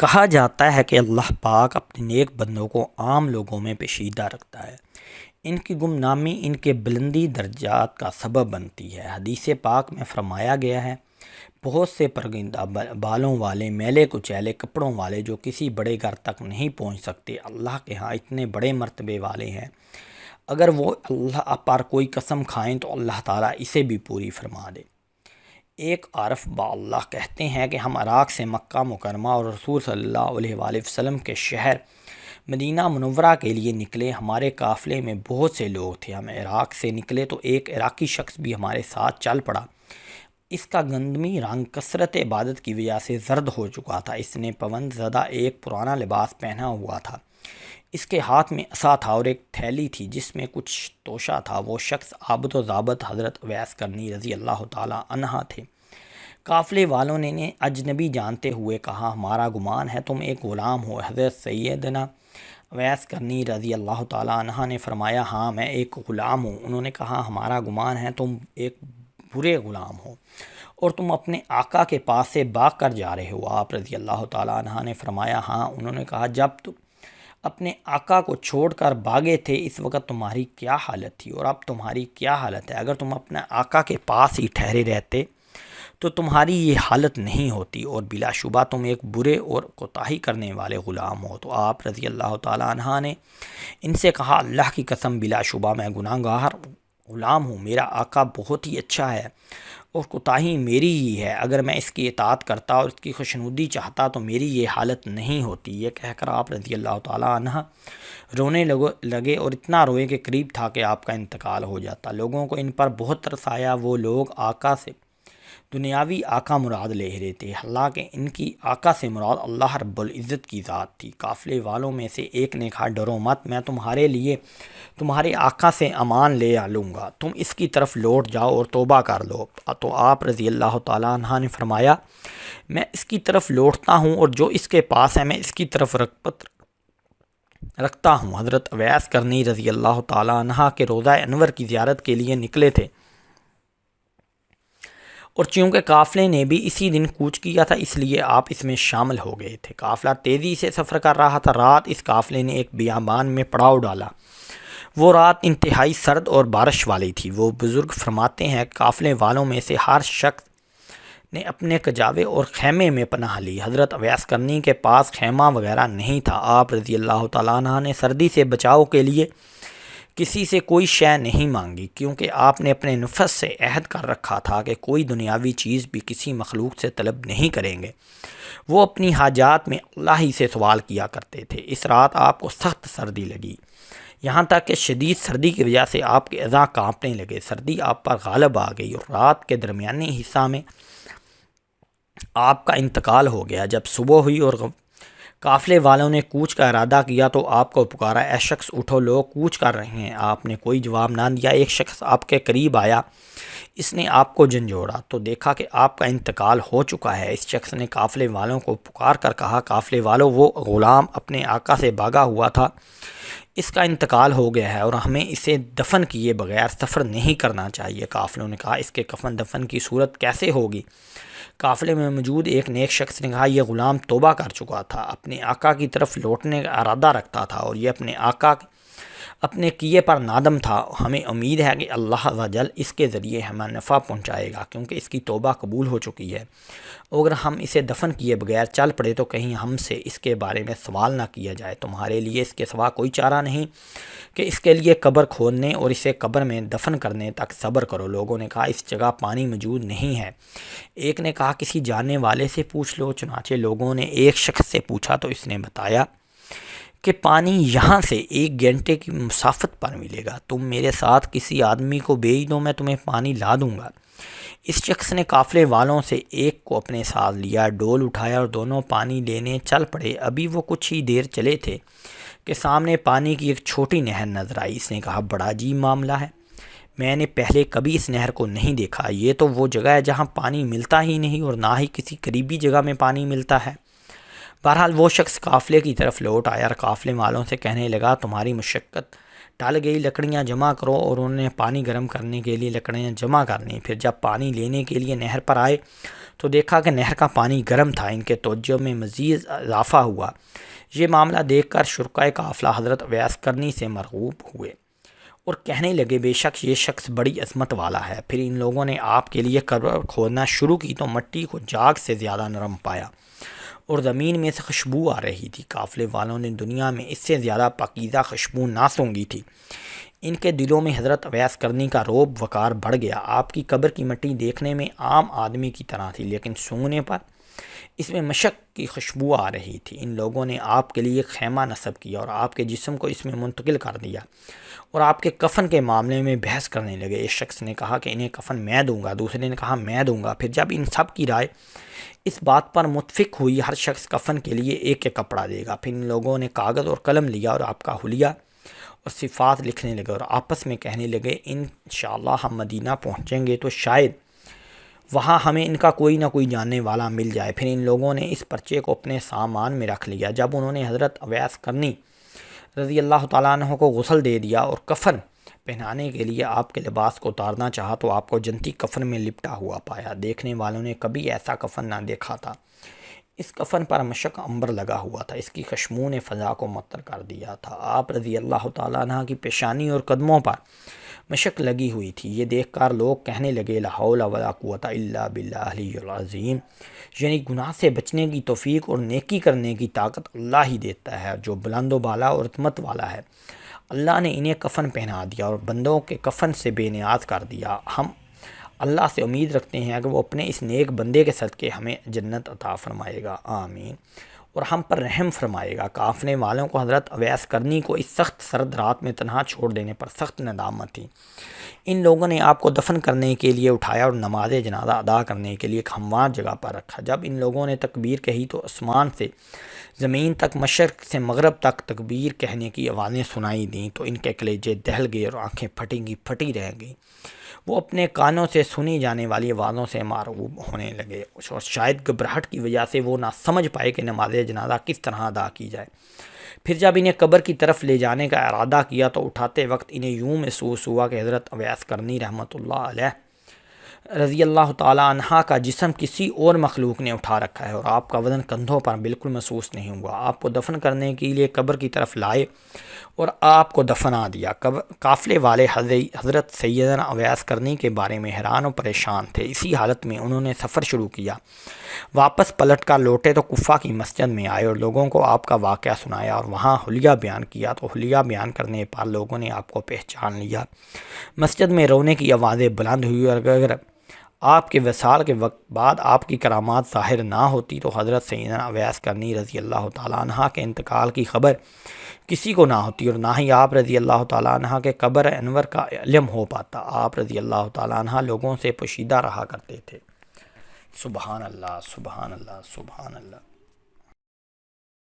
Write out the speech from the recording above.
کہا جاتا ہے کہ اللہ پاک اپنے نیک بندوں کو عام لوگوں میں پوشیدہ رکھتا ہے۔ ان کی گمنامی ان کے بلندی درجات کا سبب بنتی ہے۔ حدیث پاک میں فرمایا گیا ہے، بہت سے پرگندہ بالوں والے، میلے کچیلے کپڑوں والے جو کسی بڑے گھر تک نہیں پہنچ سکتے، اللہ کے ہاں اتنے بڑے مرتبے والے ہیں، اگر وہ اللہ پر کوئی قسم کھائیں تو اللہ تعالیٰ اسے بھی پوری فرما دے۔ ایک عارف با اللہ کہتے ہیں کہ ہم عراق سے مکہ مکرمہ اور رسول صلی اللہ علیہ وآلہ وسلم کے شہر مدینہ منورہ کے لیے نکلے۔ ہمارے قافلے میں بہت سے لوگ تھے۔ ہم عراق سے نکلے تو ایک عراقی شخص بھی ہمارے ساتھ چل پڑا۔ اس کا گندمی رنگ کثرت عبادت کی وجہ سے زرد ہو چکا تھا۔ اس نے پوند زدہ ایک پرانا لباس پہنا ہوا تھا۔ اس کے ہاتھ میں عصا تھا اور ایک تھیلی تھی جس میں کچھ توشہ تھا۔ وہ شخص عابد و ضابط حضرت اویس کرنی رضی اللہ تعالیٰ عنہ تھے۔ قافلے والوں نے اجنبی جانتے ہوئے کہا، ہمارا گمان ہے تم ایک غلام ہو۔ حضرت سیدنا اویس کرنی رضی اللہ تعالیٰ عنہ نے فرمایا، ہاں میں ایک غلام ہوں۔ انہوں نے کہا، ہمارا گمان ہے تم ایک برے غلام ہو اور تم اپنے آقا کے پاس سے بھاگ کر جا رہے ہو۔ آپ رضی اللہ تعالیٰ عنہ نے فرمایا، ہاں۔ انہوں نے کہا، جب تم اپنے آقا کو چھوڑ کر بھاگے تھے اس وقت تمہاری کیا حالت تھی اور اب تمہاری کیا حالت ہے؟ اگر تم اپنے آقا کے پاس ہی ٹھہرے رہتے تو تمہاری یہ حالت نہیں ہوتی اور بلا شبہ تم ایک برے اور کوتاہی کرنے والے غلام ہو۔ تو آپ رضی اللہ تعالیٰ عنہ نے ان سے کہا، اللہ کی قسم بلا شبہ میں گناہ گار غلام ہوں۔ میرا آقا بہت ہی اچھا ہے اور کوتاہی میری ہی ہے۔ اگر میں اس کی اطاعت کرتا اور اس کی خوشنودی چاہتا تو میری یہ حالت نہیں ہوتی۔ یہ کہہ کر آپ رضی اللہ تعالیٰ عنہ رونے لگے اور اتنا روئے کہ قریب تھا کہ آپ کا انتقال ہو جاتا۔ لوگوں کو ان پر بہت ترس آیا۔ وہ لوگ آقا سے دنیاوی آقا مراد لے رہے تھے، حالانکہ ان کی آقا سے مراد اللہ رب العزت کی ذات تھی۔ قافلے والوں میں سے ایک نے کہا، ڈرو مت، میں تمہارے لیے تمہارے آقا سے امان لے لوں گا، تم اس کی طرف لوٹ جاؤ اور توبہ کر لو۔ تو آپ رضی اللہ تعالیٰ عنہ نے فرمایا، میں اس کی طرف لوٹتا ہوں اور جو اس کے پاس ہے میں اس کی طرف رغبت رکھتا ہوں۔ حضرت اویس کرنی رضی اللہ تعالیٰ عنہ کے روضہ انور کی زیارت کے لیے نکلے تھے اور چونکہ قافلے نے بھی اسی دن کوچ کیا تھا اس لیے آپ اس میں شامل ہو گئے تھے۔ قافلہ تیزی سے سفر کر رہا تھا۔ رات اس قافلے نے ایک بیابان میں پڑاؤ ڈالا۔ وہ رات انتہائی سرد اور بارش والی تھی۔ وہ بزرگ فرماتے ہیں، قافلے والوں میں سے ہر شخص نے اپنے کجاوے اور خیمے میں پناہ لی۔ حضرت اویس کرنی کے پاس خیمہ وغیرہ نہیں تھا۔ آپ رضی اللہ تعالیٰ عنہ نے سردی سے بچاؤ کے لیے کسی سے کوئی شے نہیں مانگی، کیونکہ آپ نے اپنے نفس سے عہد کر رکھا تھا کہ کوئی دنیاوی چیز بھی کسی مخلوق سے طلب نہیں کریں گے۔ وہ اپنی حاجات میں اللہ ہی سے سوال کیا کرتے تھے۔ اس رات آپ کو سخت سردی لگی، یہاں تک کہ شدید سردی کی وجہ سے آپ کے اعضاء کانپنے لگے۔ سردی آپ پر غالب آ گئی اور رات کے درمیانی حصہ میں آپ کا انتقال ہو گیا۔ جب صبح ہوئی اور قافلے والوں نے کوچ کا ارادہ کیا تو آپ کو پکارا، اے شخص اٹھو، لوگ کوچ کر رہے ہیں۔ آپ نے کوئی جواب نہ دیا۔ ایک شخص آپ کے قریب آیا، اس نے آپ کو جھنجھوڑا تو دیکھا کہ آپ کا انتقال ہو چکا ہے۔ اس شخص نے قافلے والوں کو پکار کر کہا، قافلے والوں، وہ غلام اپنے آقا سے بھاگا ہوا تھا، اس کا انتقال ہو گیا ہے اور ہمیں اسے دفن کیے بغیر سفر نہیں کرنا چاہیے۔ قافلوں نے کہا، اس کے کفن دفن کی صورت کیسے ہوگی؟ قافلے میں موجود ایک نیک شخص نے کہا، یہ غلام توبہ کر چکا تھا، اپنے آقا کی طرف لوٹنے کا ارادہ رکھتا تھا اور یہ اپنے آقا اپنے کیے پر نادم تھا۔ ہمیں امید ہے کہ اللہ عز و جل اس کے ذریعے ہمیں نفع پہنچائے گا، کیونکہ اس کی توبہ قبول ہو چکی ہے۔ اگر ہم اسے دفن کیے بغیر چل پڑے تو کہیں ہم سے اس کے بارے میں سوال نہ کیا جائے۔ تمہارے لیے اس کے سوا کوئی چارہ نہیں کہ اس کے لیے قبر کھودنے اور اسے قبر میں دفن کرنے تک صبر کرو۔ لوگوں نے کہا، اس جگہ پانی موجود نہیں ہے۔ ایک نے کہا، کسی جاننے والے سے پوچھ لو۔ چنانچہ لوگوں نے ایک شخص سے پوچھا تو اس نے بتایا کہ پانی یہاں سے 1 گھنٹے کی مسافت پر ملے گا، تم میرے ساتھ کسی آدمی کو بھیج دو، میں تمہیں پانی لا دوں گا۔ اس شخص نے قافلے والوں سے ایک کو اپنے ساتھ لیا، ڈول اٹھایا اور دونوں پانی لینے چل پڑے۔ ابھی وہ کچھ ہی دیر چلے تھے کہ سامنے پانی کی ایک چھوٹی نہر نظر آئی۔ اس نے کہا، بڑا عجیب معاملہ ہے، میں نے پہلے کبھی اس نہر کو نہیں دیکھا۔ یہ تو وہ جگہ ہے جہاں پانی ملتا ہی نہیں اور نہ ہی کسی قریبی جگہ میں پانی ملتا ہے۔ بہرحال وہ شخص قافلے کی طرف لوٹ آیا اور قافلے والوں سے کہنے لگا، تمہاری مشقت ٹل گئی، لکڑیاں جمع کرو، اور انہوں نے پانی گرم کرنے کے لیے لکڑیاں جمع کر لیں۔ پھر جب پانی لینے کے لیے نہر پر آئے تو دیکھا کہ نہر کا پانی گرم تھا۔ ان کے توجہ میں مزید اضافہ ہوا۔ یہ معاملہ دیکھ کر شرکائے قافلہ حضرت اویس قرنی سے مرغوب ہوئے اور کہنے لگے بے شک یہ شخص بڑی عظمت والا ہے۔ پھر ان لوگوں نے آپ کے لیے قبر کھودنا شروع کی تو مٹی کو جاگ سے زیادہ نرم پایا اور زمین میں سے خوشبو آ رہی تھی۔ قافلے والوں نے دنیا میں اس سے زیادہ پاکیزہ خوشبو نہ سونگھی تھی۔ ان کے دلوں میں حضرت اویس قرنی کا رعب وقار بڑھ گیا۔ آپ کی قبر کی مٹی دیکھنے میں عام آدمی کی طرح تھی، لیکن سونگنے پر اس میں مشک کی خوشبو آ رہی تھی۔ ان لوگوں نے آپ کے لیے خیمہ نصب کیا اور آپ کے جسم کو اس میں منتقل کر دیا اور آپ کے کفن کے معاملے میں بحث کرنے لگے۔ ایک شخص نے کہا کہ انہیں کفن میں دوں گا، دوسرے نے کہا میں دوں گا۔ پھر جب ان سب کی رائے اس بات پر متفق ہوئی ہر شخص کفن کے لیے ایک ایک کپڑا دے گا۔ پھر ان لوگوں نے کاغذ اور قلم لیا اور آپ کا حلیہ اور صفات لکھنے لگے اور آپس میں کہنے لگے انشاءاللہ ہم مدینہ پہنچیں گے تو شاید وہاں ہمیں ان کا کوئی نہ کوئی جاننے والا مل جائے۔ پھر ان لوگوں نے اس پرچے کو اپنے سامان میں رکھ لیا۔ جب انہوں نے حضرت اویس قرنی رضی اللہ تعالیٰ عنہ کو غسل دے دیا اور کفن پہنانے کے لیے آپ کے لباس کو اتارنا چاہا تو آپ کو جنتی کفن میں لپٹا ہوا پایا۔ دیکھنے والوں نے کبھی ایسا کفن نہ دیکھا تھا۔ اس کفن پر مشک عنبر لگا ہوا تھا، اس کی خوشبو نے فضا کو معطر کر دیا تھا۔ آپ رضی اللہ تعالیٰ عنہ کی پیشانی اور قدموں پر مشک لگی ہوئی تھی۔ یہ دیکھ کر لوگ کہنے لگے لا حول ولا قوت الا باللہ العلی العظیم، یعنی گناہ سے بچنے کی توفیق اور نیکی کرنے کی طاقت اللہ ہی دیتا ہے جو بلند و بالا اور عظمت والا ہے۔ اللہ نے انہیں کفن پہنا دیا اور بندوں کے کفن سے بے نیاز کر دیا۔ ہم اللہ سے امید رکھتے ہیں کہ وہ اپنے اس نیک بندے کے صدقے ہمیں جنت عطا فرمائے گا، آمین، اور ہم پر رحم فرمائے گا۔ قافلے والوں کو حضرت اویس قرنی کو اس سخت سرد رات میں تنہا چھوڑ دینے پر سخت ندامت تھی۔ ان لوگوں نے آپ کو دفن کرنے کے لیے اٹھایا اور نماز جنازہ ادا کرنے کے لیے ایک ہموار جگہ پر رکھا۔ جب ان لوگوں نے تکبیر کہی تو آسمان سے زمین تک، مشرق سے مغرب تک تکبیر کہنے کی آوازیں سنائی دیں تو ان کے کلیجے دہل گئے اور آنکھیں پھٹی رہ گئیں۔ وہ اپنے کانوں سے سنی جانے والی آوازوں سے مرعوب ہونے لگے اور شاید گھبراہٹ کی وجہ سے وہ نہ سمجھ پائے کہ نماز جنازہ کس طرح ادا کی جائے۔ پھر جب انہیں قبر کی طرف لے جانے کا ارادہ کیا تو اٹھاتے وقت انہیں یوں محسوس ہوا کہ حضرت اویس قرنی رحمۃ اللہ علیہ رضی اللہ تعالیٰ عنہ کا جسم کسی اور مخلوق نے اٹھا رکھا ہے اور آپ کا وزن کندھوں پر بالکل محسوس نہیں ہوا۔ آپ کو دفن کرنے کے لیے قبر کی طرف لائے اور آپ کو دفنا دیا۔ قافلے والے حضرت سیدنا اویس قرنی کے بارے میں حیران و پریشان تھے۔ اسی حالت میں انہوں نے سفر شروع کیا۔ واپس پلٹ کر لوٹے تو کوفہ کی مسجد میں آئے اور لوگوں کو آپ کا واقعہ سنایا اور وہاں حلیہ بیان کیا تو حلیہ بیان کرنے پر لوگوں نے آپ کو پہچان لیا۔ مسجد میں رونے کی آوازیں بلند ہوئی اور اگر آپ کے وصال کے وقت بعد آپ کی کرامات ظاہر نہ ہوتی تو حضرت سیدنا اویس قرنی رضی اللہ تعالیٰ عنہ کے انتقال کی خبر کسی کو نہ ہوتی اور نہ ہی آپ رضی اللہ تعالیٰ عنہ کے قبر انور کا علم ہو پاتا۔ آپ رضی اللہ تعالیٰ عنہ لوگوں سے پوشیدہ رہا کرتے تھے۔ سبحان اللہ، سبحان اللہ، سبحان اللہ۔